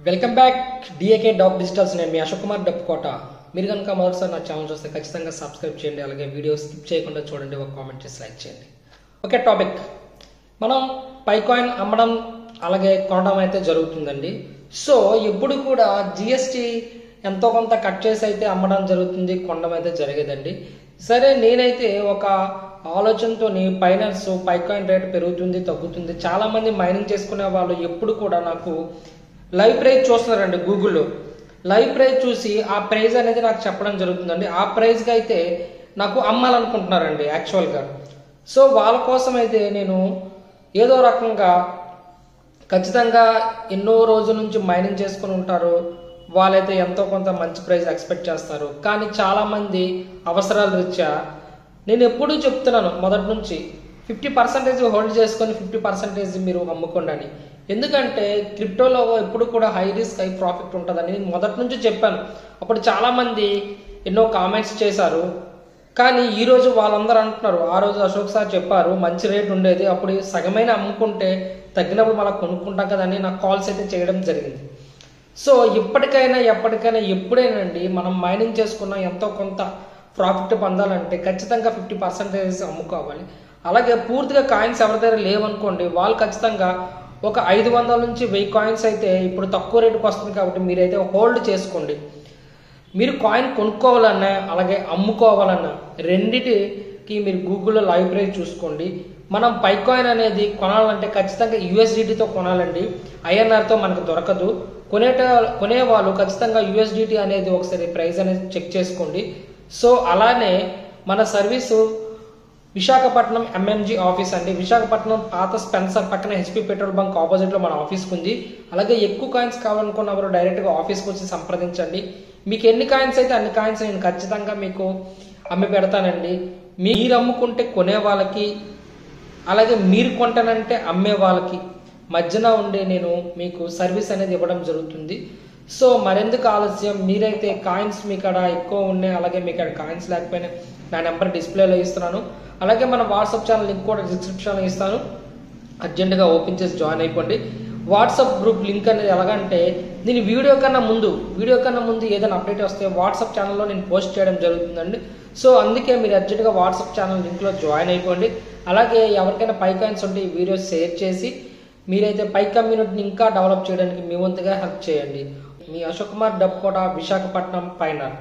Welcome back DAK doc digitals. నేను మీ అశోక్ కుమార్ డప్పుకోట. మీరు కనుక మొదటిసారి నా ఛానల్ చూస్తే ఖచ్చితంగా సబ్స్క్రైబ్ చేయండి. అలాగే వీడియో స్కిప్ చేయకుండా చూడండి, ఒక కామెంట్ చేసి లైక్ చేయండి. ఓకే, టాపిక్ మనం పైకాయిన్ అమ్మడం అలాగే కొనడం అయితే జరుగుతుందండి. సో ఎప్పుడు కూడా జిఎస్టీ ఎంతో కొంత కట్ చేసి అయితే అమ్మడం జరుగుతుంది, కొనడం అయితే జరిగేదండి. సరే, నేనైతే ఒక ఆలోచనతో ఫైనాన్స్ పైకాయిన్ రేట్ పెరుగుతుంది తగ్గుతుంది, చాలా మంది మైనింగ్ చేసుకునే వాళ్ళు ఎప్పుడు కూడా నాకు లైవ్ ప్రైస్ చూస్తున్నారండి. గూగుల్లో లైవ్ ప్రైస్ చూసి ఆ ప్రైస్ అనేది నాకు చెప్పడం జరుగుతుందండి. ఆ ప్రైస్కి అయితే నాకు అమ్మాలనుకుంటున్నారండి యాక్చువల్గా. సో వాళ్ళ కోసం అయితే నేను ఏదో రకంగా ఖచ్చితంగా ఎన్నో రోజుల నుంచి మైనింగ్ చేసుకుని ఉంటారు, వాళ్ళైతే ఎంతో కొంత మంచి ప్రైస్ ఎక్స్పెక్ట్ చేస్తారు. కానీ చాలామంది అవసరాల రీత్యా నేను ఎప్పుడూ చెప్తున్నాను మొదటి నుంచి 50% హోల్డ్ చేసుకొని 50% మీరు అమ్ముకోండి అని. ఎందుకంటే క్రిప్టోలో ఎప్పుడు కూడా హై రిస్క్ హై ప్రాఫిట్ ఉంటుందని నేను మొదటి నుంచి చెప్పాను. అప్పుడు చాలామంది ఎన్నో కామెంట్స్ చేశారు. కానీ ఈరోజు వాళ్ళందరూ అంటున్నారు, ఆ రోజు అశోక్ సార్ చెప్పారు మంచి రేట్ ఉండేది, అప్పుడు సగమైన అమ్ముకుంటే తగ్గినప్పుడు మళ్ళీ కొనుక్కుంటాం కదని నాకు కాల్స్ అయితే చేయడం జరిగింది. సో ఎప్పటికైనా ఎప్పుడైనా మనం మైనింగ్ చేసుకున్న ఎంతో కొంత ప్రాఫిట్ పొందాలంటే ఖచ్చితంగా 50% అమ్ముకోవాలి. అలాగే పూర్తిగా కాయిన్స్ ఎవరి దగ్గర లేవనుకోండి, వాళ్ళు ఖచ్చితంగా ఒక 500 నుంచి 1000 కాయిన్స్ అయితే ఇప్పుడు తక్కువ రేటుకి వస్తుంది కాబట్టి మీరైతే హోల్డ్ చేసుకోండి. మీరు కాయిన్ కొనుక్కోవాలన్నా అలాగే అమ్ముకోవాలన్నా రెండిటికి మీరు గూగుల్లో లైవ్ ప్రైస్ చూసుకోండి. మనం పైకాయిన్ అనేది కొనాలంటే ఖచ్చితంగా యూఎస్డిటీతో కొనాలండి, ఐఎన్ఆర్తో మనకు దొరకదు. కొనేవాళ్ళు ఖచ్చితంగా యూఎస్డిటీ అనేది ఒకసారి ప్రైస్ అనేది చెక్ చేసుకోండి. సో అలానే మన సర్వీసు విశాఖపట్నం ఎంఎంజీ ఆఫీస్ అండి. విశాఖపట్నం పాత స్పెన్సర్ పక్కన హెచ్పి పెట్రోల్ బంక్ ఆపోజిట్లో మన ఆఫీస్కి ఉంది. అలాగే ఎక్కువ కాయిన్స్ కావాలనుకున్నవారు డైరెక్ట్గా ఆఫీస్కి వచ్చి సంప్రదించండి. మీకు ఎన్ని కాయిన్స్ అయితే అన్ని కాయిన్స్ నేను ఖచ్చితంగా మీకు అమ్మి పెడతానండి. మీరు అమ్ముకుంటే కొనే వాళ్ళకి, అలాగే మీరు కొంటానంటే అమ్మే వాళ్ళకి మధ్యన ఉండి నేను మీకు సర్వీస్ అనేది ఇవ్వడం జరుగుతుంది. సో మరెందుకు ఆలస్యం, మీరైతే కాయిన్స్ మీ కాడ ఎక్కువ ఉన్నాయి, అలాగే మీ కాడ కాయిన్స్ లేకపోయినా నా నెంబర్ డిస్ప్లేలో ఇస్తున్నాను. అలాగే మన వాట్సాప్ ఛానల్ లింక్ కూడా డిస్క్రిప్షన్లో ఇస్తాను, అర్జెంటుగా ఓపెన్ చేసి జాయిన్ అయిపోండి. వాట్సాప్ గ్రూప్ లింక్ అనేది ఎలాగంటే నేను వీడియో కన్నా ముందు ఏదైనా అప్డేట్ వస్తే వాట్సాప్ ఛానల్లో నేను పోస్ట్ చేయడం జరుగుతుందండి. సో అందుకే మీరు అర్జెంటుగా వాట్సాప్ ఛానల్ లింక్లో జాయిన్ అయిపోండి. అలాగే ఎవరికైనా పై కాయిన్స్ ఉంటే ఈ వీడియో షేర్ చేసి మీరైతే పై కమ్యూనిటీని ఇంకా డెవలప్ చేయడానికి మీ వంతుగా హెల్ప్ చేయండి. మీ అశోక్ కుమార్ డప్పుకోట, విశాఖపట్నం, ఫైనల్.